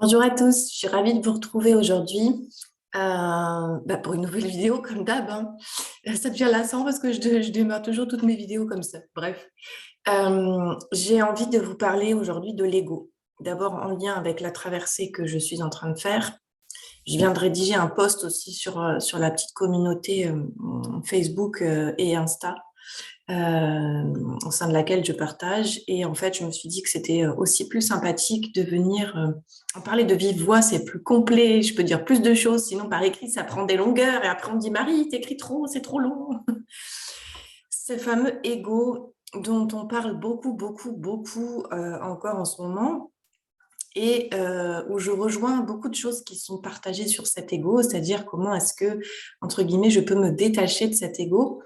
Bonjour à tous, je suis ravie de vous retrouver aujourd'hui pour une nouvelle vidéo comme d'hab, hein. Ça devient lassant parce que je démarre toujours toutes mes vidéos comme ça. Bref, j'ai envie de vous parler aujourd'hui de l'ego. D'abord en lien avec la traversée que je suis en train de faire. Je viens de rédiger un post aussi sur la petite communauté Facebook et Insta au sein de laquelle je partage. Et en fait, je me suis dit que c'était aussi plus sympathique de venir en parler de vive voix, c'est plus complet, je peux dire plus de choses, sinon par écrit, ça prend des longueurs. Et après, on me dit, Marie, t'écris trop, c'est trop long. Ce fameux ego dont on parle beaucoup, beaucoup, beaucoup encore en ce moment et où je rejoins beaucoup de choses qui sont partagées sur cet ego, c'est-à-dire comment est-ce que, entre guillemets, je peux me détacher de cet ego,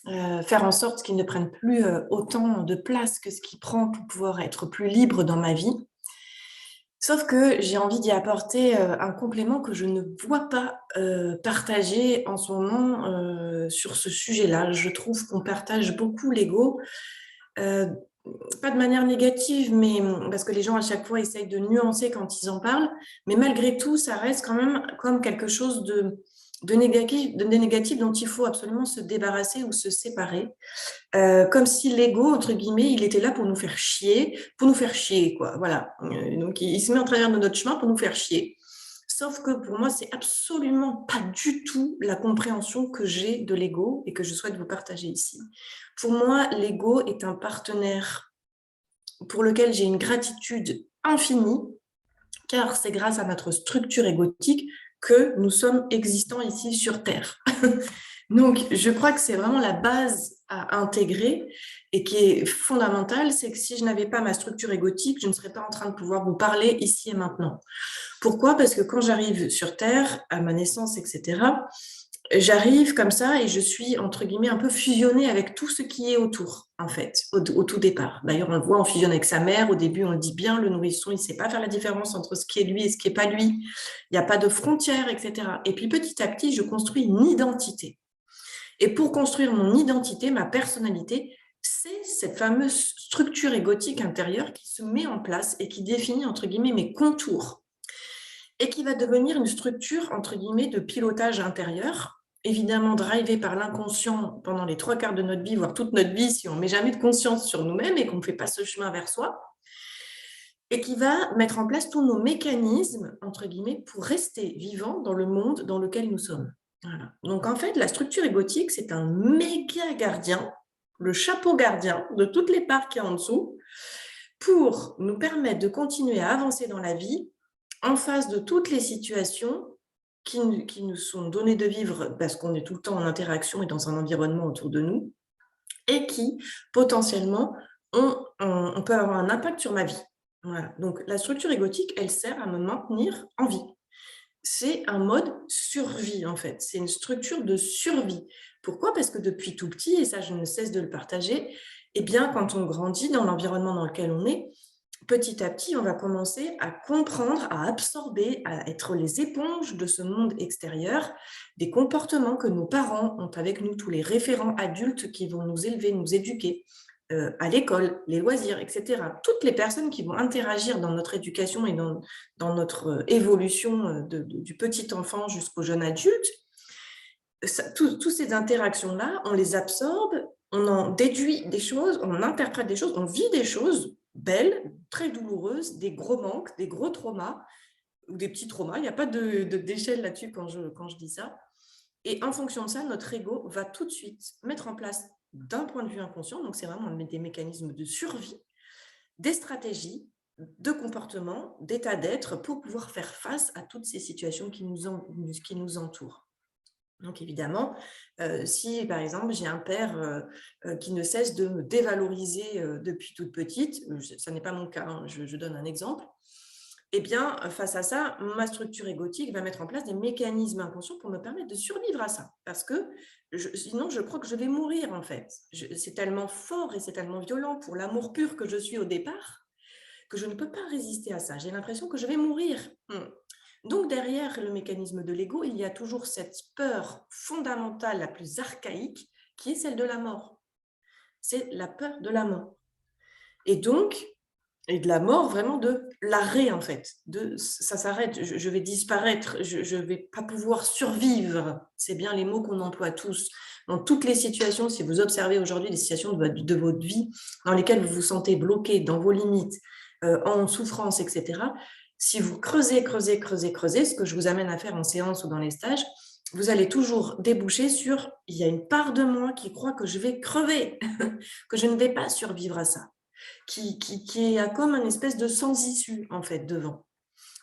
faire en sorte qu'il ne prenne plus autant de place que ce qu'il prend pour pouvoir être plus libre dans ma vie. Sauf que j'ai envie d'y apporter un complément que je ne vois pas partagé en ce moment sur ce sujet-là. Je trouve qu'on partage beaucoup l'ego, euh, pas de manière négative, mais parce que les gens à chaque fois essayent de nuancer quand ils en parlent, mais malgré tout, ça reste quand même comme quelque chose de négatif dont il faut absolument se débarrasser ou se séparer. Comme si l'ego, entre guillemets, il était là pour nous faire chier, quoi. Voilà. Donc, il se met en travers de notre chemin pour nous faire chier. Sauf que pour moi, c'est absolument pas du tout la compréhension que j'ai de l'ego et que je souhaite vous partager ici. Pour moi, l'ego est un partenaire pour lequel j'ai une gratitude infinie, car c'est grâce à notre structure égotique que nous sommes existants ici sur Terre. Donc, je crois que c'est vraiment la base à intégrer et qui est fondamentale, c'est que si je n'avais pas ma structure égotique, je ne serais pas en train de pouvoir vous parler ici et maintenant. Pourquoi? Parce que quand j'arrive sur Terre, à ma naissance, etc., j'arrive comme ça et je suis, entre guillemets, un peu fusionnée avec tout ce qui est autour, en fait, au tout départ. D'ailleurs, on le voit, on fusionne avec sa mère. Au début, on le dit bien, le nourrisson, il ne sait pas faire la différence entre ce qui est lui et ce qui n'est pas lui. Il n'y a pas de frontières, etc. Et puis, petit à petit, je construis une identité. Et pour construire mon identité, ma personnalité, c'est cette fameuse structure égotique intérieure qui se met en place et qui définit, entre guillemets, mes contours et qui va devenir une structure, entre guillemets, de pilotage intérieur, évidemment drivée par l'inconscient pendant les 3/4 de notre vie, voire toute notre vie, si on ne met jamais de conscience sur nous-mêmes et qu'on ne fait pas ce chemin vers soi, et qui va mettre en place tous nos mécanismes, entre guillemets, pour rester vivants dans le monde dans lequel nous sommes. Voilà. Donc, en fait, la structure égotique, c'est un méga gardien, le chapeau gardien de toutes les parts qu'il y a en dessous, pour nous permettre de continuer à avancer dans la vie en face de toutes les situations qui nous sont données de vivre parce qu'on est tout le temps en interaction et dans un environnement autour de nous et qui, potentiellement, on peut avoir un impact sur ma vie. Voilà. Donc, la structure égotique, elle sert à me maintenir en vie. C'est un mode survie, en fait. C'est une structure de survie. Pourquoi? Parce que depuis tout petit, et ça, je ne cesse de le partager, eh bien, quand on grandit dans l'environnement dans lequel on est, petit à petit, on va commencer à comprendre, à absorber, à être les éponges de ce monde extérieur, des comportements que nos parents ont avec nous, tous les référents adultes qui vont nous élever, nous éduquer, à l'école, les loisirs, etc. Toutes les personnes qui vont interagir dans notre éducation et dans notre évolution du petit enfant jusqu'au jeune adulte, toutes ces interactions-là, on les absorbe, on en déduit des choses, on interprète des choses, on vit des choses belles, très douloureuses, des gros manques, des gros traumas ou des petits traumas. Il n'y a pas d'échelle là-dessus quand je dis ça. Et en fonction de ça, notre ego va tout de suite mettre en place, d'un point de vue inconscient, donc c'est vraiment des mécanismes de survie, des stratégies de comportement, d'état d'être pour pouvoir faire face à toutes ces situations qui nous entourent. Donc évidemment, si par exemple j'ai un père qui ne cesse de me dévaloriser depuis toute petite, ça n'est pas mon cas, hein, je donne un exemple, eh bien face à ça, ma structure égotique va mettre en place des mécanismes inconscients pour me permettre de survivre à ça. Parce que sinon, je crois que je vais mourir en fait. C'est tellement fort et c'est tellement violent pour l'amour pur que je suis au départ que je ne peux pas résister à ça. J'ai l'impression que je vais mourir. Donc, derrière le mécanisme de l'ego, il y a toujours cette peur fondamentale, la plus archaïque, qui est celle de la mort. C'est la peur de la mort. Et donc, et de la mort, vraiment de l'arrêt en fait, ça s'arrête, je vais disparaître, je vais pas pouvoir survivre. C'est bien les mots qu'on emploie tous dans toutes les situations. Si vous observez aujourd'hui les situations de votre vie dans lesquelles vous vous sentez bloqué dans vos limites, en souffrance, etc., si vous creusez, creusez, creusez, creusez, ce que je vous amène à faire en séance ou dans les stages, vous allez toujours déboucher sur il y a une part de moi qui croit que je vais crever, que je ne vais pas survivre à ça, qui a comme une espèce de sans-issue, en fait, devant.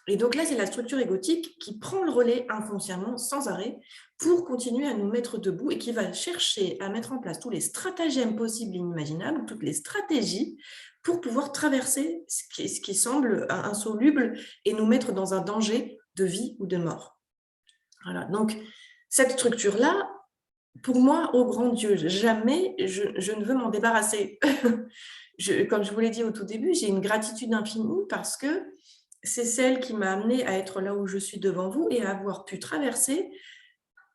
Et donc là, c'est la structure égotique qui prend le relais inconsciemment, sans arrêt, pour continuer à nous mettre debout et qui va chercher à mettre en place tous les stratagèmes possibles et inimaginables, toutes les stratégies pour pouvoir traverser ce qui semble insoluble et nous mettre dans un danger de vie ou de mort. Voilà. Donc, cette structure-là, pour moi, au grand Dieu, jamais je ne veux m'en débarrasser. Comme je vous l'ai dit au tout début, j'ai une gratitude infinie parce que c'est celle qui m'a amenée à être là où je suis devant vous et à avoir pu traverser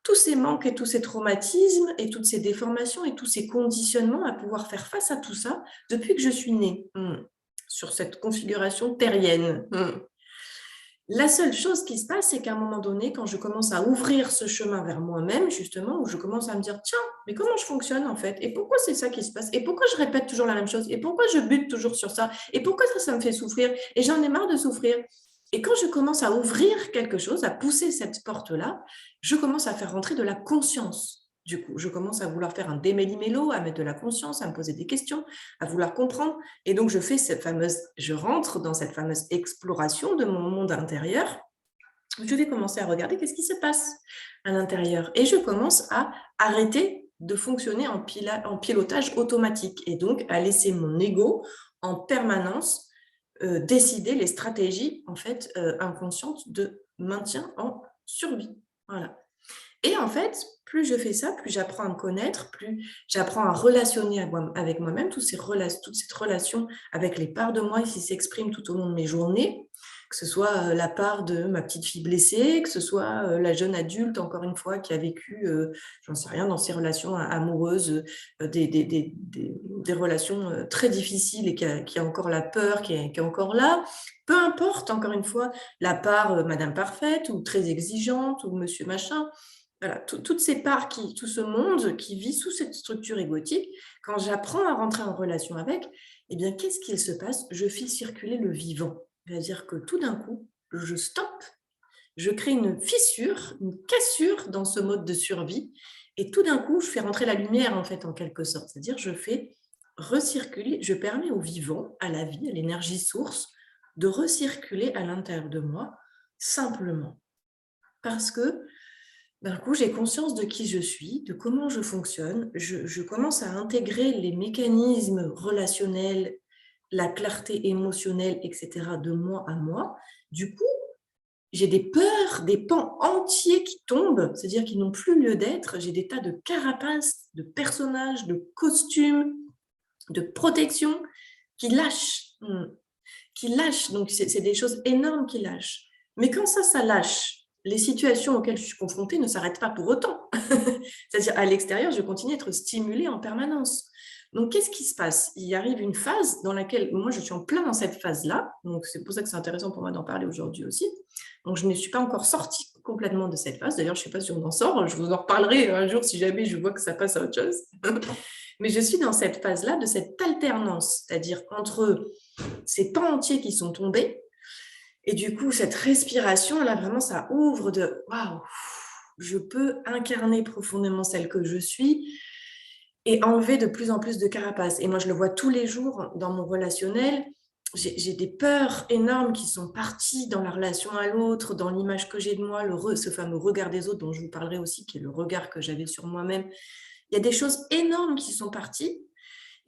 tous ces manques et tous ces traumatismes et toutes ces déformations et tous ces conditionnements, à pouvoir faire face à tout ça depuis que je suis née, sur cette configuration terrienne. La seule chose qui se passe, c'est qu'à un moment donné, quand je commence à ouvrir ce chemin vers moi-même, justement, où je commence à me dire, tiens, mais comment je fonctionne en fait? Et pourquoi c'est ça qui se passe? Et pourquoi je répète toujours la même chose? Et pourquoi je bute toujours sur ça? Et pourquoi ça me fait souffrir? Et j'en ai marre de souffrir. Et quand je commence à ouvrir quelque chose, à pousser cette porte-là, je commence à faire rentrer de la conscience. Du coup, je commence à vouloir faire un déméli-mélo, à mettre de la conscience, à me poser des questions, à vouloir comprendre. Et donc, je rentre dans cette fameuse exploration de mon monde intérieur. Je vais commencer à regarder qu'est-ce qui se passe à l'intérieur. Et je commence à arrêter de fonctionner en pilotage automatique et donc à laisser mon ego en permanence décider les stratégies en fait inconscientes de maintien en survie. Voilà. Et en fait, plus je fais ça, plus j'apprends à me connaître, plus j'apprends à relationner avec moi-même, toute cette relation avec les parts de moi qui s'expriment tout au long de mes journées, que ce soit la part de ma petite fille blessée, que ce soit la jeune adulte, encore une fois, qui a vécu, j'en sais rien, dans ses relations amoureuses, des relations très difficiles et qui a encore la peur, qui est encore là. Peu importe, encore une fois, la part Madame Parfaite ou très exigeante ou Monsieur Machin. Voilà, toutes ces parts, tout ce monde qui vit sous cette structure égotique, quand j'apprends à rentrer en relation avec, eh bien, qu'est-ce qu'il se passe? Je fais circuler le vivant. C'est-à-dire que tout d'un coup, je stoppe, je crée une fissure, une cassure dans ce mode de survie, et tout d'un coup, je fais rentrer la lumière, en fait, en quelque sorte. C'est-à-dire, je fais recirculer, je permets au vivant, à la vie, à l'énergie source, de recirculer à l'intérieur de moi, simplement. Parce que d'un coup, j'ai conscience de qui je suis, de comment je fonctionne. Je commence à intégrer les mécanismes relationnels, la clarté émotionnelle, etc., de moi à moi. Du coup, j'ai des peurs, des pans entiers qui tombent, c'est-à-dire qui n'ont plus lieu d'être. J'ai des tas de carapaces, de personnages, de costumes, de protections qui lâchent. Qui lâchent. Donc, c'est des choses énormes qui lâchent. Mais quand ça lâche, les situations auxquelles je suis confrontée ne s'arrêtent pas pour autant. C'est-à-dire, à l'extérieur, je continue à être stimulée en permanence. Donc, qu'est-ce qui se passe? Il arrive une phase dans laquelle, moi, je suis en plein dans cette phase-là. Donc, c'est pour ça que c'est intéressant pour moi d'en parler aujourd'hui aussi. Donc, je ne suis pas encore sortie complètement de cette phase. D'ailleurs, je ne sais pas si on en sort. Je vous en reparlerai un jour si jamais je vois que ça passe à autre chose. Mais je suis dans cette phase-là, de cette alternance, c'est-à-dire entre ces pans entiers qui sont tombés. Et du coup, cette respiration, là, vraiment, ça ouvre de waouh, je peux incarner profondément celle que je suis et enlever de plus en plus de carapace. Et moi, je le vois tous les jours dans mon relationnel. J'ai des peurs énormes qui sont parties dans la relation à l'autre, dans l'image que j'ai de moi, ce fameux regard des autres dont je vous parlerai aussi, qui est le regard que j'avais sur moi-même. Il y a des choses énormes qui sont parties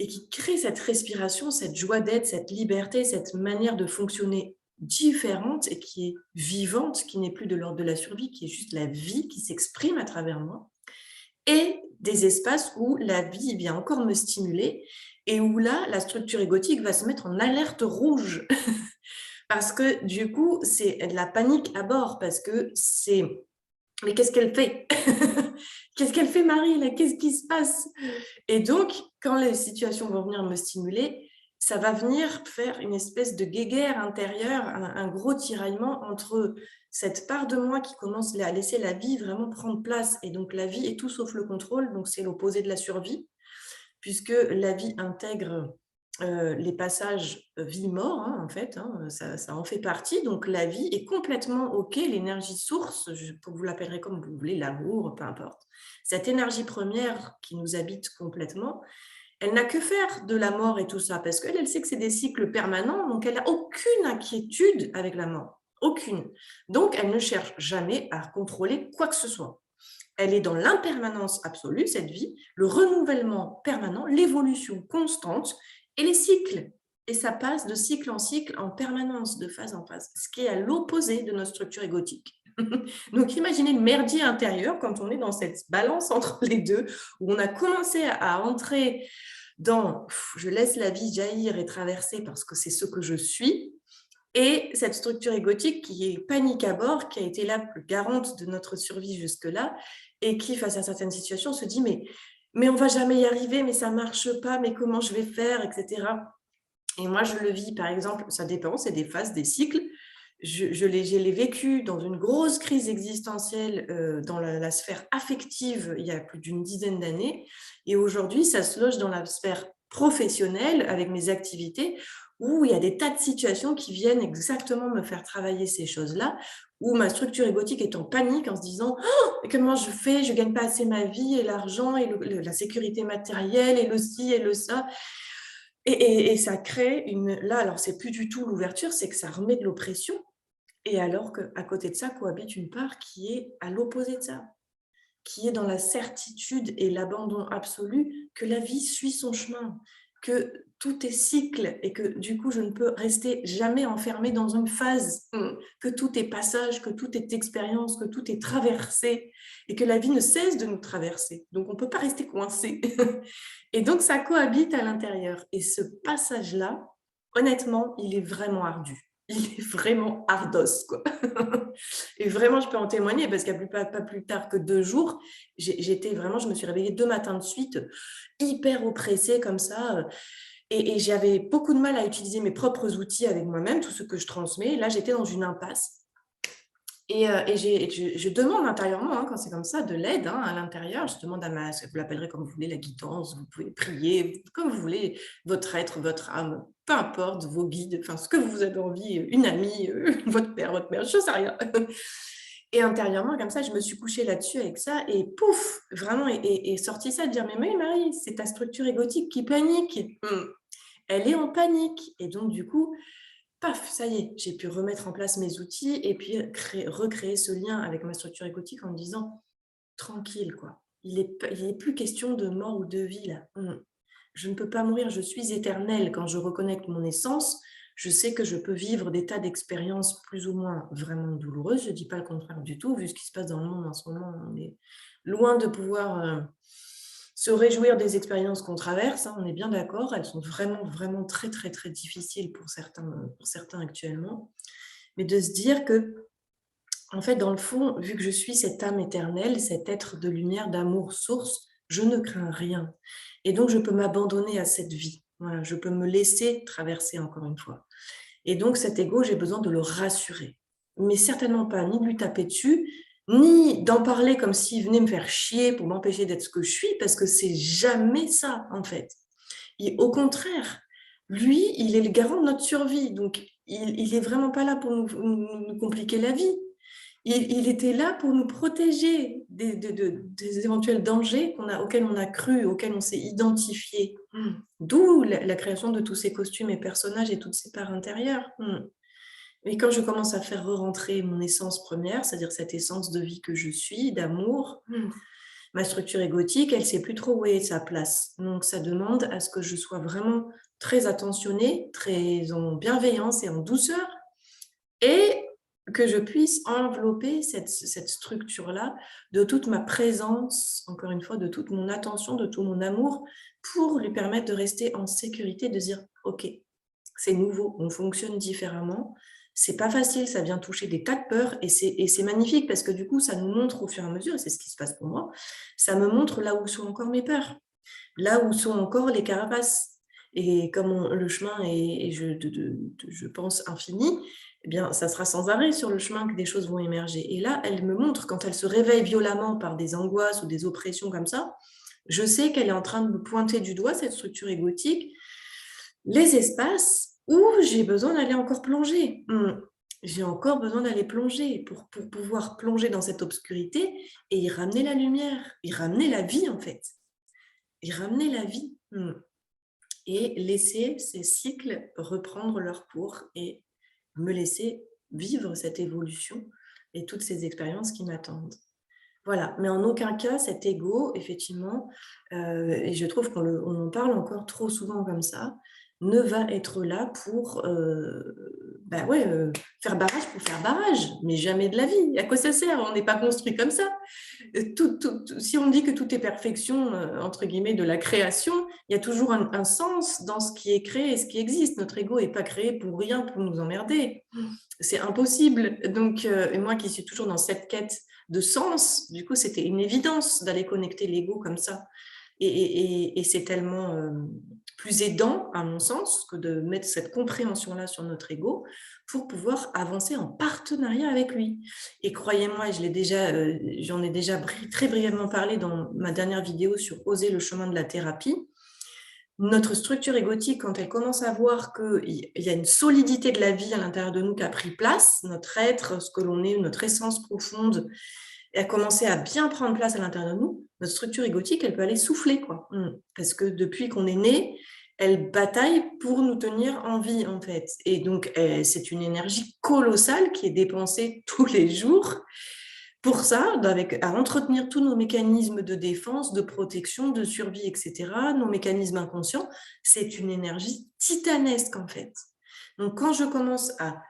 et qui créent cette respiration, cette joie d'être, cette liberté, cette manière de fonctionner différente et qui est vivante, qui n'est plus de l'ordre de la survie, qui est juste la vie qui s'exprime à travers moi, et des espaces où la vie vient encore me stimuler et où là, la structure égotique va se mettre en alerte rouge. Parce que du coup, c'est de la panique à bord, parce que c'est mais qu'est-ce qu'elle fait? Qu'est-ce qu'elle fait, Marie, là? Qu'est-ce qui se passe? Et donc, quand les situations vont venir me stimuler, ça va venir faire une espèce de guéguerre intérieure, un gros tiraillement entre cette part de moi qui commence à laisser la vie vraiment prendre place. Et donc, la vie est tout sauf le contrôle, donc c'est l'opposé de la survie, puisque la vie intègre les passages vie-mort, hein, en fait, hein, ça en fait partie. Donc, la vie est complètement OK, l'énergie source, vous l'appellerez comme vous voulez, l'amour, peu importe. Cette énergie première qui nous habite complètement, elle n'a que faire de la mort et tout ça, parce qu'elle sait que c'est des cycles permanents, donc elle n'a aucune inquiétude avec la mort. Aucune. Donc, elle ne cherche jamais à contrôler quoi que ce soit. Elle est dans l'impermanence absolue, cette vie, le renouvellement permanent, l'évolution constante et les cycles. Et ça passe de cycle en cycle en permanence, de phase en phase, ce qui est à l'opposé de notre structure égotique. Donc, imaginez le merdier intérieur quand on est dans cette balance entre les deux, où on a commencé à entrer dans « je laisse la vie jaillir et traverser parce que c'est ce que je suis », et cette structure égotique qui est panique à bord, qui a été là garante de notre survie jusque-là, et qui, face à certaines situations, se dit mais on va jamais y arriver, mais ça marche pas, mais comment je vais faire, etc. Et moi, je le vis, par exemple, ça dépend, c'est des phases, des cycles. Je l'ai vécu dans une grosse crise existentielle dans la sphère affective il y a plus d'une dizaine d'années. Et aujourd'hui, ça se loge dans la sphère professionnelle avec mes activités où il y a des tas de situations qui viennent exactement me faire travailler ces choses-là, où ma structure égotique est en panique en se disant oh, « comment je fais, je ne gagne pas assez ma vie et l'argent et la sécurité matérielle et le ci et le ça ». Et ça crée là, alors c'est plus du tout l'ouverture, c'est que ça remet de l'oppression. Et alors qu'à côté de ça cohabite une part qui est à l'opposé de ça, qui est dans la certitude et l'abandon absolu que la vie suit son chemin, que tout est cycle et que du coup je ne peux rester jamais enfermée dans une phase, que tout est passage, que tout est expérience, que tout est traversé et que la vie ne cesse de nous traverser. Donc on ne peut pas rester coincé. Et donc ça cohabite à l'intérieur. Et ce passage-là, honnêtement, il est vraiment ardu. Il est vraiment ardos, quoi. Et vraiment, je peux en témoigner parce qu'il n'y a pas plus tard que 2 jours, je me suis réveillée 2 matins de suite, hyper oppressée comme ça. Et j'avais beaucoup de mal à utiliser mes propres outils avec moi-même, tout ce que je transmets. Là, j'étais dans une impasse. Et je demande intérieurement, hein, quand c'est comme ça, de l'aide à l'intérieur. Je demande vous l'appellerez comme vous voulez, la guidance, vous pouvez prier, comme vous voulez, votre être, votre âme, peu importe, vos guides, enfin ce que vous avez envie, une amie, votre père, votre mère, je ne sais rien. Et intérieurement, comme ça, je me suis couchée là-dessus avec ça et pouf, vraiment, et sorti ça de dire, mais Marie, c'est ta structure égotique qui panique. Elle est en panique. Et donc, du coup, paf, ça y est, j'ai pu remettre en place mes outils et puis recréer ce lien avec ma structure égotique en me disant, tranquille, quoi. Il n'est plus question de mort ou de vie, là. Je ne peux pas mourir, je suis éternelle. Quand je reconnecte mon essence, je sais que je peux vivre des tas d'expériences plus ou moins vraiment douloureuses. Je ne dis pas le contraire du tout, vu ce qui se passe dans le monde en ce moment. On est loin de pouvoir se réjouir des expériences qu'on traverse, on est bien d'accord. Elles sont vraiment, vraiment très, très, très difficiles pour certains actuellement. Mais de se dire que, en fait, dans le fond, vu que je suis cette âme éternelle, cet être de lumière, d'amour, source, je ne crains rien. Et donc, je peux m'abandonner à cette vie. Voilà, je peux me laisser traverser encore une fois. Et donc, cet ego, j'ai besoin de le rassurer. Mais certainement pas ni de lui taper dessus, ni d'en parler comme s'il venait me faire chier pour m'empêcher d'être ce que je suis, parce que c'est jamais ça, en fait. Et au contraire, lui, il est le garant de notre survie. Donc, il est vraiment pas là pour nous compliquer la vie. Il était là pour nous protéger des éventuels dangers auxquels on a cru, auxquels on s'est identifié. D'où la création de tous ces costumes et personnages et toutes ces parts intérieures. Mais quand je commence à faire re-rentrer mon essence première, c'est-à-dire cette essence de vie que je suis, d'amour, ma structure égotique, elle ne sait plus trop où est sa place. Donc, ça demande à ce que je sois vraiment très attentionnée, très en bienveillance et en douceur, et que je puisse envelopper cette structure-là de toute ma présence, encore une fois, de toute mon attention, de tout mon amour, pour lui permettre de rester en sécurité, de dire « Ok, c'est nouveau, on fonctionne différemment, c'est pas facile, ça vient toucher des tas de peurs et c'est magnifique parce que du coup, ça nous montre au fur et à mesure, et c'est ce qui se passe pour moi, ça me montre là où sont encore mes peurs, là où sont encore les carapaces. Et comme le chemin est, je pense, infini, eh bien, ça sera sans arrêt sur le chemin que des choses vont émerger. Et là, elle me montre, quand elle se réveille violemment par des angoisses ou des oppressions comme ça, je sais qu'elle est en train de me pointer du doigt, cette structure égotique, les espaces où j'ai besoin d'aller encore plonger. J'ai encore besoin d'aller plonger pour pouvoir plonger dans cette obscurité et y ramener la lumière, y ramener la vie en fait, y ramener la vie. Et laisser ces cycles reprendre leur cours et me laisser vivre cette évolution et toutes ces expériences qui m'attendent. Voilà, mais en aucun cas cet ego, effectivement, et je trouve qu'on en parle encore trop souvent comme ça, ne va être là pour faire barrage pour faire barrage, mais jamais de la vie. À quoi ça sert? On n'est pas construit comme ça. Si on dit que tout est perfection, entre guillemets, de la création, il y a toujours un sens dans ce qui est créé et ce qui existe. Notre ego n'est pas créé pour rien, pour nous emmerder. C'est impossible. Donc, et moi qui suis toujours dans cette quête de sens, du coup, c'était une évidence d'aller connecter l'ego comme ça. Et c'est tellement plus aidant, à mon sens, que de mettre cette compréhension-là sur notre ego pour pouvoir avancer en partenariat avec lui. Et croyez-moi, j'en ai déjà très brièvement parlé dans ma dernière vidéo sur Oser le chemin de la thérapie. Notre structure égotique, quand elle commence à voir qu'il y a une solidité de la vie à l'intérieur de nous qui a pris place, notre être, ce que l'on est, notre essence profonde, et a commencé à bien prendre place à l'intérieur de nous, notre structure égotique, elle peut aller souffler, quoi. Parce que depuis qu'on est né, elle bataille pour nous tenir en vie, en fait. Et donc, c'est une énergie colossale qui est dépensée tous les jours pour ça, à entretenir tous nos mécanismes de défense, de protection, de survie, etc., nos mécanismes inconscients. C'est une énergie titanesque, en fait. Donc, quand je commence à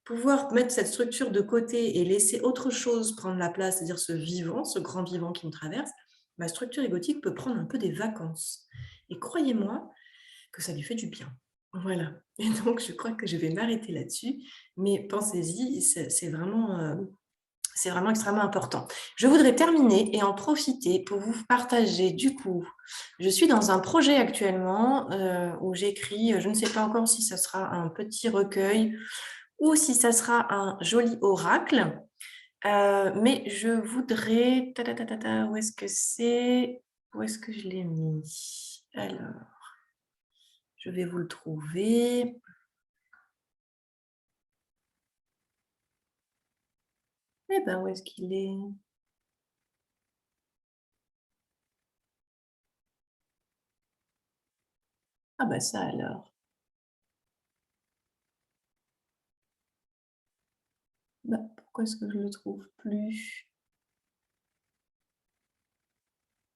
pouvoir mettre cette structure de côté et laisser autre chose prendre la place, c'est-à-dire ce vivant, ce grand vivant qui me traverse, ma structure égotique peut prendre un peu des vacances. Et croyez-moi que ça lui fait du bien. Voilà. Et donc, je crois que je vais m'arrêter là-dessus. Mais pensez-y, c'est vraiment extrêmement important. Je voudrais terminer et en profiter pour vous partager, du coup, je suis dans un projet actuellement où j'écris, je ne sais pas encore si ça sera un petit recueil ou si ça sera un joli oracle. Mais je voudrais... Où est-ce que c'est? Où est-ce que je l'ai mis? Alors, je vais vous le trouver. Eh ben, où est-ce qu'il est? Ah ben ça alors. Bah, pourquoi est-ce que je le trouve plus?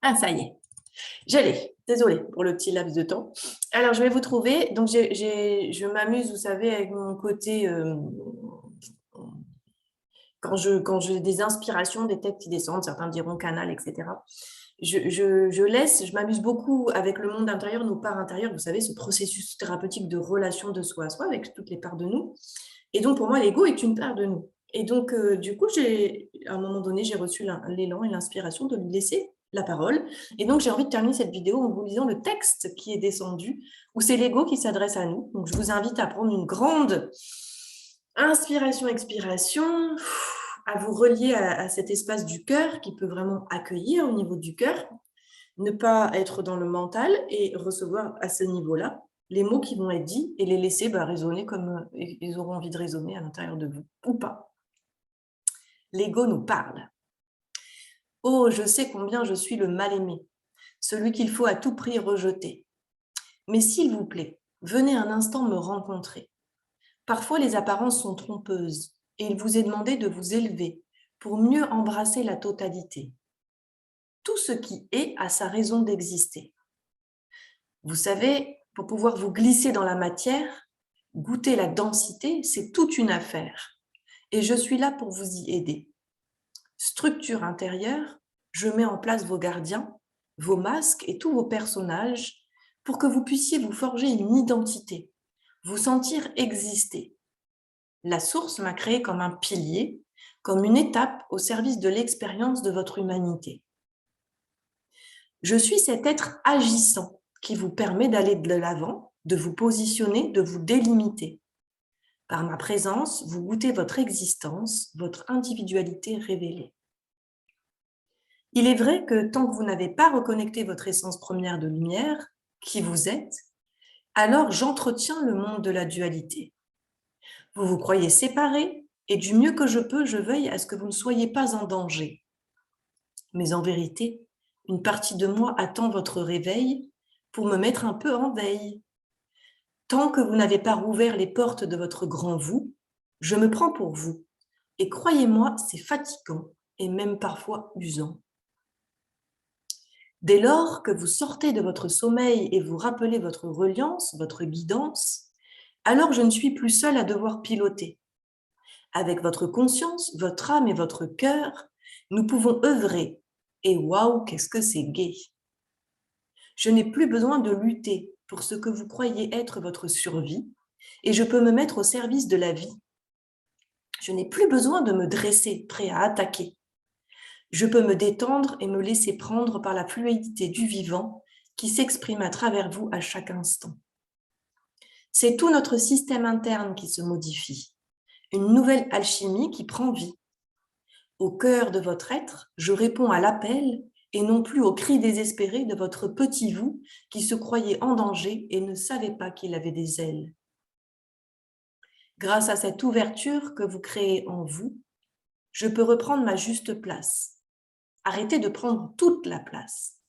Ah, ça y est. Je l'ai. Désolée pour le petit laps de temps. Alors, je vais vous trouver. Donc, je m'amuse, vous savez, avec mon côté... quand j'ai des inspirations, des têtes qui descendent, certains diront canal, etc. Je m'amuse beaucoup avec le monde intérieur, nos parts intérieures, vous savez, ce processus thérapeutique de relation de soi à soi avec toutes les parts de nous. Et donc, pour moi, l'ego est une part de nous. Et donc, du coup, à un moment donné, j'ai reçu l'élan et l'inspiration de lui laisser la parole. Et donc, j'ai envie de terminer cette vidéo en vous lisant le texte qui est descendu, où c'est l'ego qui s'adresse à nous. Donc, je vous invite à prendre une grande inspiration, expiration, à vous relier à cet espace du cœur qui peut vraiment accueillir au niveau du cœur, ne pas être dans le mental et recevoir à ce niveau-là les mots qui vont être dits et les laisser résonner comme ils auront envie de résonner à l'intérieur de vous, ou pas. L'ego nous parle. Oh, je sais combien je suis le mal-aimé, celui qu'il faut à tout prix rejeter. Mais s'il vous plaît, venez un instant me rencontrer. Parfois, les apparences sont trompeuses et il vous est demandé de vous élever pour mieux embrasser la totalité. Tout ce qui est a sa raison d'exister. Vous savez, pour pouvoir vous glisser dans la matière, goûter la densité, c'est toute une affaire. Et je suis là pour vous y aider. Structure intérieure, je mets en place vos gardiens, vos masques et tous vos personnages pour que vous puissiez vous forger une identité, vous sentir exister. La source m'a créé comme un pilier, comme une étape au service de l'expérience de votre humanité. Je suis cet être agissant, qui vous permet d'aller de l'avant, de vous positionner, de vous délimiter. Par ma présence, vous goûtez votre existence, votre individualité révélée. Il est vrai que tant que vous n'avez pas reconnecté votre essence première de lumière, qui vous êtes, alors j'entretiens le monde de la dualité. Vous vous croyez séparés et du mieux que je peux, je veille à ce que vous ne soyez pas en danger. Mais en vérité, une partie de moi attend votre réveil pour me mettre un peu en veille. Tant que vous n'avez pas rouvert les portes de votre grand vous, je me prends pour vous. Et croyez-moi, c'est fatigant et même parfois usant. Dès lors que vous sortez de votre sommeil et vous rappelez votre reliance, votre guidance, alors je ne suis plus seule à devoir piloter. Avec votre conscience, votre âme et votre cœur, nous pouvons œuvrer. Et waouh, qu'est-ce que c'est gai! Je n'ai plus besoin de lutter pour ce que vous croyez être votre survie et je peux me mettre au service de la vie. Je n'ai plus besoin de me dresser, prêt à attaquer. Je peux me détendre et me laisser prendre par la fluidité du vivant qui s'exprime à travers vous à chaque instant. C'est tout notre système interne qui se modifie, une nouvelle alchimie qui prend vie. Au cœur de votre être, je réponds à l'appel et non plus au cri désespéré de votre petit vous qui se croyait en danger et ne savait pas qu'il avait des ailes. Grâce à cette ouverture que vous créez en vous, je peux reprendre ma juste place. Arrêtez de prendre toute la place.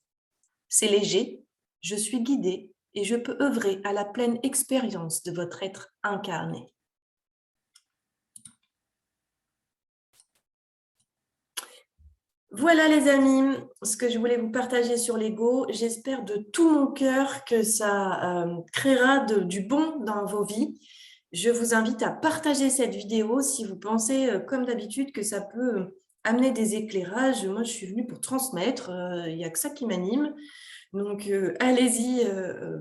C'est léger, je suis guidée et je peux œuvrer à la pleine expérience de votre être incarné. Voilà les amis, ce que je voulais vous partager sur l'ego. J'espère de tout mon cœur que ça créera du bon dans vos vies. Je vous invite à partager cette vidéo si vous pensez, comme d'habitude, que ça peut amener des éclairages. Moi, je suis venue pour transmettre, il n'y a que ça qui m'anime. Donc, allez-y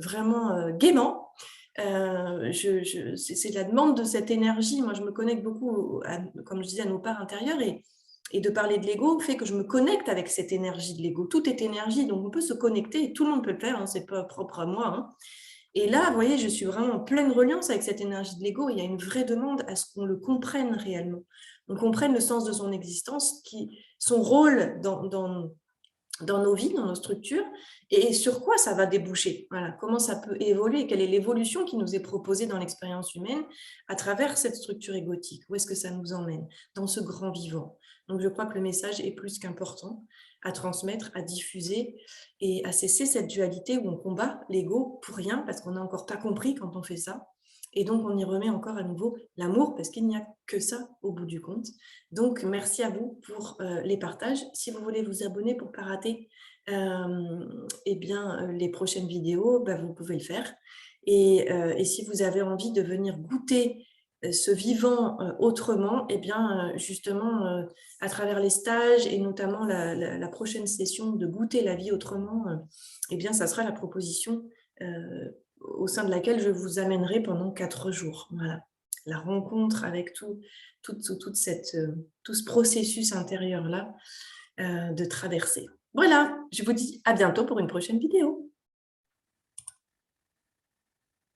vraiment gaiement. C'est la demande de cette énergie. Moi, je me connecte beaucoup, comme je disais, à nos parts intérieures et de parler de l'ego fait que je me connecte avec cette énergie de l'ego. Tout est énergie, donc on peut se connecter et tout le monde peut le faire, hein, c'est pas propre à moi. Hein. Et là, vous voyez, je suis vraiment en pleine reliance avec cette énergie de l'ego. Il y a une vraie demande à ce qu'on le comprenne réellement. On comprenne le sens de son existence, son rôle dans nos vies, dans nos structures, et sur quoi ça va déboucher. Voilà, comment ça peut évoluer, quelle est l'évolution qui nous est proposée dans l'expérience humaine à travers cette structure égotique. Où est-ce que ça nous emmène dans ce grand vivant? Donc, je crois que le message est plus qu'important à transmettre, à diffuser et à cesser cette dualité où on combat l'ego pour rien parce qu'on n'a encore pas compris quand on fait ça. Et donc, on y remet encore à nouveau l'amour parce qu'il n'y a que ça au bout du compte. Donc, merci à vous pour les partages. Si vous voulez vous abonner pour ne pas rater les prochaines vidéos, vous pouvez le faire. Et si vous avez envie de venir goûter ce vivant autrement, justement, à travers les stages et notamment la prochaine session de goûter la vie autrement, ça sera la proposition au sein de laquelle je vous amènerai pendant 4 jours. Voilà, la rencontre avec tout ce processus intérieur-là de traverser. Voilà, je vous dis à bientôt pour une prochaine vidéo.